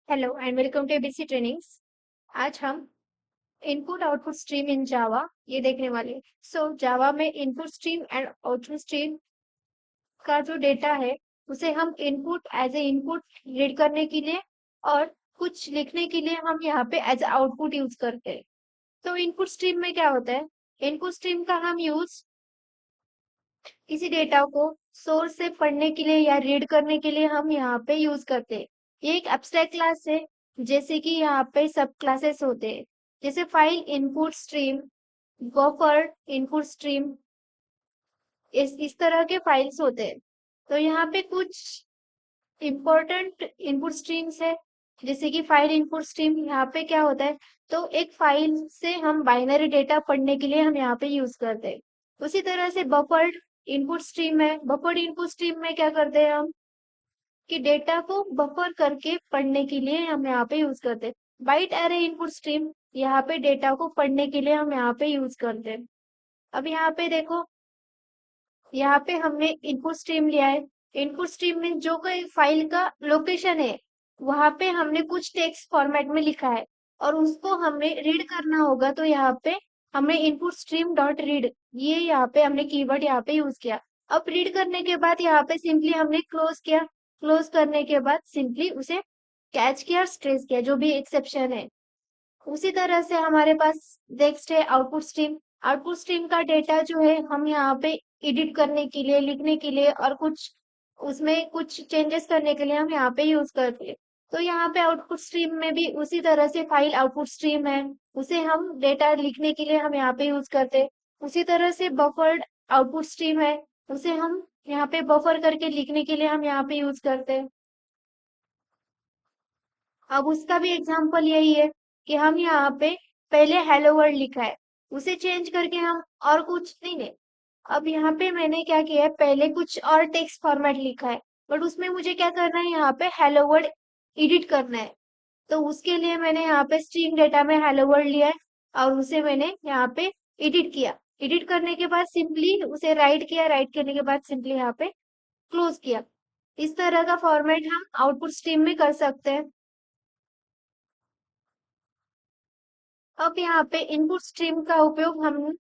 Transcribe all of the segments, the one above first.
Hello and welcome to ABC trainings. आज हम input output stream in Java ये देखने वाले। जावा में input stream and output stream का जो डेटा है उसे हम input as a input read करने के लिए और कुछ लिखने के लिए हम यहाँ पे एज आउटपुट यूज करते हैं। तो इनपुट स्ट्रीम में क्या होता है? इनपुट स्ट्रीम का हम यूज किसी डेटा को सोर्स से पढ़ने के लिए या रीड करने के लिए हम यहाँ पे यूज करते हैं। ये एक एब्स्ट्रैक्ट क्लास है, जैसे कि यहाँ पे सब क्लासेस होते हैं, जैसे file input stream, buffer input stream, इस तरह के फाइल्स होते हैं। तो यहाँ पे कुछ इम्पोर्टेंट इनपुट स्ट्रीम्स है, जैसे कि फाइल इनपुट स्ट्रीम। यहाँ पे क्या होता है, तो एक फाइल से हम बाइनरी डेटा पढ़ने के लिए हम यहाँ पे यूज करते हैं। उसी तरह से बफर्ड इनपुट स्ट्रीम है। बफर्ड इनपुट स्ट्रीम में क्या करते हैं हम कि डेटा को बफर करके पढ़ने के लिए हम यहाँ पे यूज करते हैं। बाइट एरे इनपुट स्ट्रीम, यहाँ पे डेटा को पढ़ने के लिए हम यहाँ पे यूज करते हैं। अब यहाँ पे देखो, यहाँ पे हमने इनपुट स्ट्रीम लिया है। इनपुट स्ट्रीम में जो कोई फाइल का लोकेशन है, वहां पे हमने कुछ टेक्स्ट फॉर्मेट में लिखा है और उसको हमें रीड करना होगा। तो यहाँ पे हमने इनपुट स्ट्रीम डॉट रीड, ये यहाँ पे हमने कीवर्ड यहाँ पे यूज किया। अब रीड करने के बाद यहाँ पे सिंपली हमने क्लोज किया। क्लोज करने के बाद सिंपली उसे कैच किया और स्ट्रेस किया, जो भी एक्सेप्शन है। उसी तरह से हमारे पास नेक्स्ट है आउटपुट स्ट्रीम। आउटपुट स्ट्रीम का डेटा जो है हम यहाँ पे एडिट करने के लिए, लिखने के लिए और कुछ उसमें कुछ चेंजेस करने के लिए हम यहाँ पे यूज करते हैं। तो यहाँ पे आउटपुट स्ट्रीम में भी उसी तरह से फाइल आउटपुट स्ट्रीम है, उसे हम डेटा लिखने के लिए हम यहाँ पे यूज करते हैं। उसी तरह से बफर्ड आउटपुट स्ट्रीम है, उसे हम यहाँ पे बफर करके लिखने के लिए हम यहाँ पे यूज करते हैं। अब उसका भी एग्जाम्पल यही है कि हम यहाँ पे पहले हेलो वर्ल्ड लिखा है, उसे चेंज करके हम और कुछ नहीं है। अब यहाँ पे मैंने क्या किया है, पहले कुछ और टेक्स्ट फॉर्मेट लिखा है, बट उसमें मुझे क्या करना है, यहाँ पे हेलो वर्ल्ड एडिट करना है। तो उसके लिए मैंने यहाँ पे स्ट्रीम डेटा में हेलो वर्ल्ड लिया है और उसे मैंने यहाँ पे एडिट किया। एडिट करने के बाद सिंपली उसे राइट किया, राइट करने के बाद सिंपली यहाँ पे क्लोज किया। इस तरह का फॉर्मेट हम आउटपुट स्ट्रीम में कर सकते हैं। अब यहाँ पे इनपुट स्ट्रीम का उपयोग हम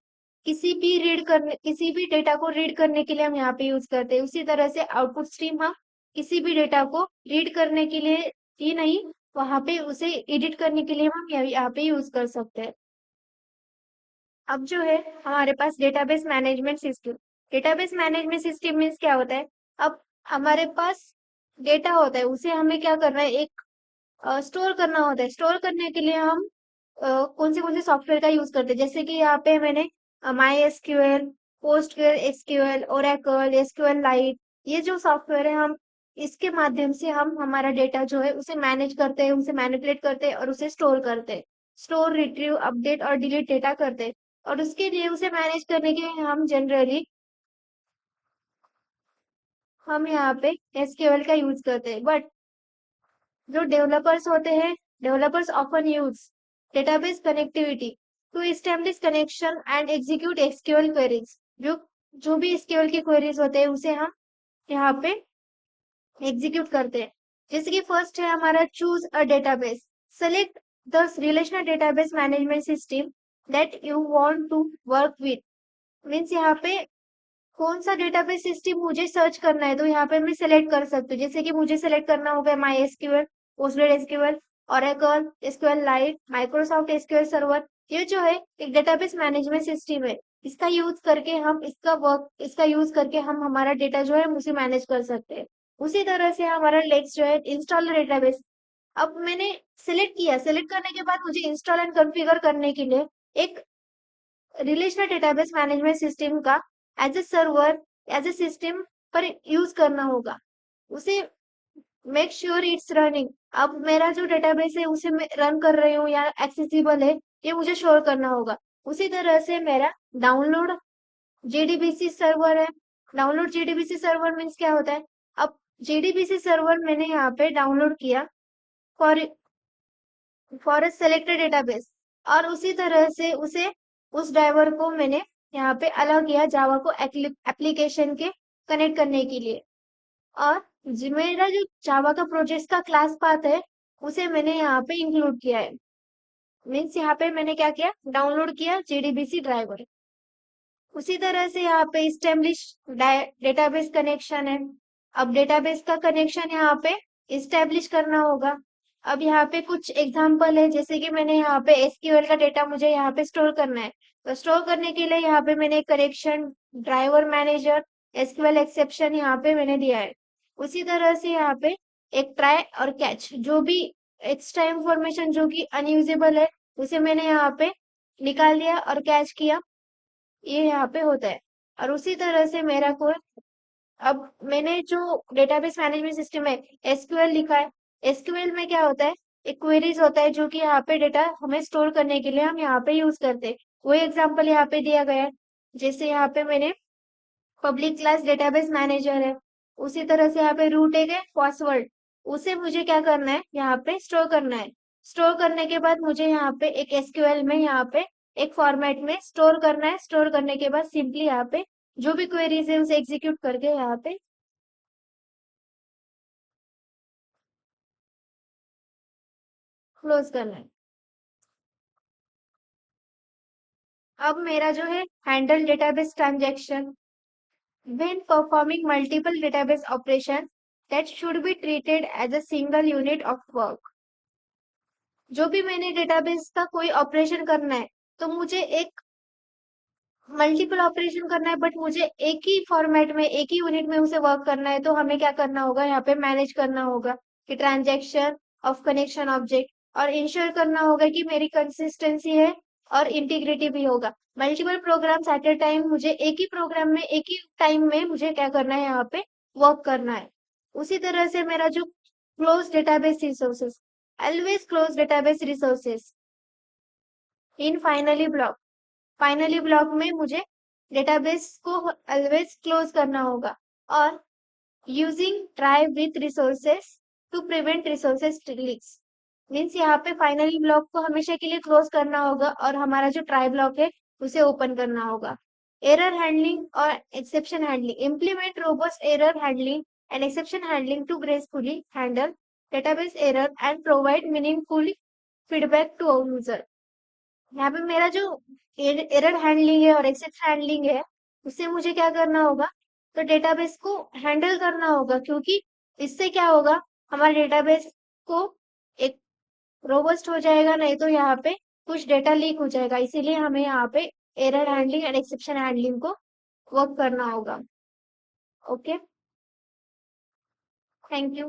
किसी भी डेटा को रीड करने के लिए हम यहाँ पे यूज करते हैं। उसी तरह से आउटपुट स्ट्रीम हम किसी भी डेटा को रीड करने के लिए ही नहीं, वहां पे उसे एडिट करने के लिए हम यहाँ पे यूज कर सकते हैं। अब जो है हमारे पास database management system. Database management system means क्या होता है? अब हमारे पास डेटा होता है, उसे हमें क्या करना है, एक स्टोर करना होता है। स्टोर करने के लिए हम कौन से सॉफ्टवेयर का यूज करते हैं, जैसे कि यहाँ पे मैंने my SQL, post SQL, Oracle, SQL light, ये जो सॉफ्टवेयर है, हम इसके माध्यम से हम हमारा डेटा जो है उसे मैनेज करते हैं, उसे मैनिपुलेट करते हैं और उसे स्टोर करते हैं। स्टोर, रिट्रीव, अपडेट और डिलीट डेटा करते हैं। और उसके लिए उसे मैनेज करने के लिए हम यहाँ पे एसक्यूएल का यूज करते हैं। बट जो डेवलपर्स होते हैं, developers often use database connectivity to establish connection and execute SQL queries. जो जो भी एसक्यूएल की क्वेरीज होते हैं उसे हम यहाँ पे एग्जीक्यूट करते हैं। जैसे कि फर्स्ट है हमारा choose a database. Select the relational database management system that you want to work with. Means यहाँ पे कौन सा डेटाबेस सिस्टम मुझे सर्च करना है, तो यहाँ पे मैं सिलेक्ट कर सकती हूँ। जैसे कि मुझे सिलेक्ट करना होगा my SQL, Postgres SQL, Oracle, SQL light, Microsoft SQL server. ये जो है एक डेटाबेस मैनेजमेंट सिस्टम है। इसका यूज करके हम हमारा डेटा जो है उसे मैनेज कर सकते हैं। उसी तरह से हमारा नेक्स्ट जो है इंस्टॉल डेटाबेस। अब मैंने सिलेक्ट किया, सिलेक्ट करने के बाद मुझे इंस्टॉल एंड कॉन्फ़िगर करने के लिए एक रिलेशनल डेटाबेस मैनेजमेंट सिस्टम का as a server, as a system पर यूज करना होगा। उसे मेक श्योर इट्स रनिंग। अब मेरा जो डेटाबेस है उसे मैं रन कर रही हूँ या एक्सेसिबल है, ये मुझे श्योर करना होगा। उसी तरह से मेरा डाउनलोड जेडीबीसी सर्वर है। डाउनलोड जेडीबीसी सर्वर मीन्स क्या होता है? अब जेडीबीसी सर्वर मैंने यहाँ पे डाउनलोड किया for for a selected database, और उसी तरह से उसे उस ड्राइवर को मैंने यहाँ पे अलग किया जावा को एप्लीकेशन के कनेक्ट करने के लिए। और मेरा जो जावा का प्रोजेक्ट का क्लास पाथ है, उसे मैंने यहाँ पे इंक्लूड किया है। मीन्स यहाँ पे मैंने क्या किया, डाउनलोड किया JDBC ड्राइवर। उसी तरह से यहाँ पे इस्टेब्लिश डेटाबेस कनेक्शन है। अब डेटाबेस का कनेक्शन यहाँ पे इस्टेब्लिश करना होगा। अब यहाँ पे कुछ एग्जांपल है, जैसे कि मैंने यहाँ पे SQL का डेटा मुझे यहाँ पे स्टोर करना है, तो स्टोर करने के लिए यहाँ पे मैंने connection driver manager SQL exception यहाँ पे मैंने दिया है। उसी तरह से यहाँ पे एक ट्राई और कैच, जो भी एक्स्ट्रा इंफॉर्मेशन जो कि अनयूजेबल है उसे मैंने यहाँ पे निकाल दिया और कैच किया, ये यहाँ पे होता है। और उसी तरह से मेरा कोड, अब मैंने जो डेटाबेस मैनेजमेंट सिस्टम है SQL लिखा है। SQL में क्या होता है, एक क्वेरीज होता है जो कि यहाँ पे डेटा हमें स्टोर करने के लिए हम यहाँ पे यूज करते हैं। वही एग्जांपल यहाँ पे दिया गया है। जैसे यहाँ पे मैंने पब्लिक क्लास डेटाबेस मैनेजर है, उसी तरह से यहाँ पे रूट एक है पासवर्ड, उसे मुझे क्या करना है यहाँ पे स्टोर करना है। स्टोर करने के बाद मुझे यहाँ पे एक SQL में यहाँ पे एक फॉर्मेट में स्टोर करना है। स्टोर करने के बाद सिंपली यहाँ पे जो भी क्वेरीज है उसे एग्जीक्यूट करके यहाँ पे क्लोज करना है। अब मेरा जो है handle database transaction when performing multiple database operation that should be treated as a single unit of work। जो भी मैंने डेटाबेस का कोई ऑपरेशन करना है, तो मुझे एक मल्टीपल ऑपरेशन करना है, बट मुझे एक ही फॉर्मेट में एक ही यूनिट में उसे वर्क करना है, तो हमें क्या करना होगा, यहाँ पे मैनेज करना होगा कि ट्रांजैक्शन ऑफ कनेक्शन ऑब्जेक्ट, और इंश्योर करना होगा कि मेरी कंसिस्टेंसी है और इंटीग्रिटी भी होगा। Multiple programs at a time, मुझे एक ही प्रोग्राम में एक ही टाइम में मुझे क्या करना है, यहाँ पे वर्क करना है। उसी तरह से मेरा जो close database resources, always close database resources in finally block में मुझे डेटाबेस को ऑलवेज क्लोज करना होगा। और using try with resources to prevent resources leaks, means यहाँ पे फाइनली ब्लॉक को हमेशा के लिए क्लोज करना होगा और हमारा जो ट्राई ब्लॉक है उसे ओपन करना होगा। एरर हैंडलिंग और exception handling, implement robust error handling and exception handling to gracefully handle database error and provide meaningful feedback to user. यहाँ पे मेरा जो एरर हैंडलिंग है और एक्सेप्शन हैंडलिंग है, उससे मुझे क्या करना होगा, तो डेटाबेस को हैंडल करना होगा, क्योंकि इससे क्या होगा, हमारे डेटाबेस को एक रोबस्ट हो जाएगा, नहीं तो यहाँ पे कुछ डेटा लीक हो जाएगा। इसीलिए हमें यहाँ पे error handling and exception handling को वर्क करना होगा। Okay, thank you.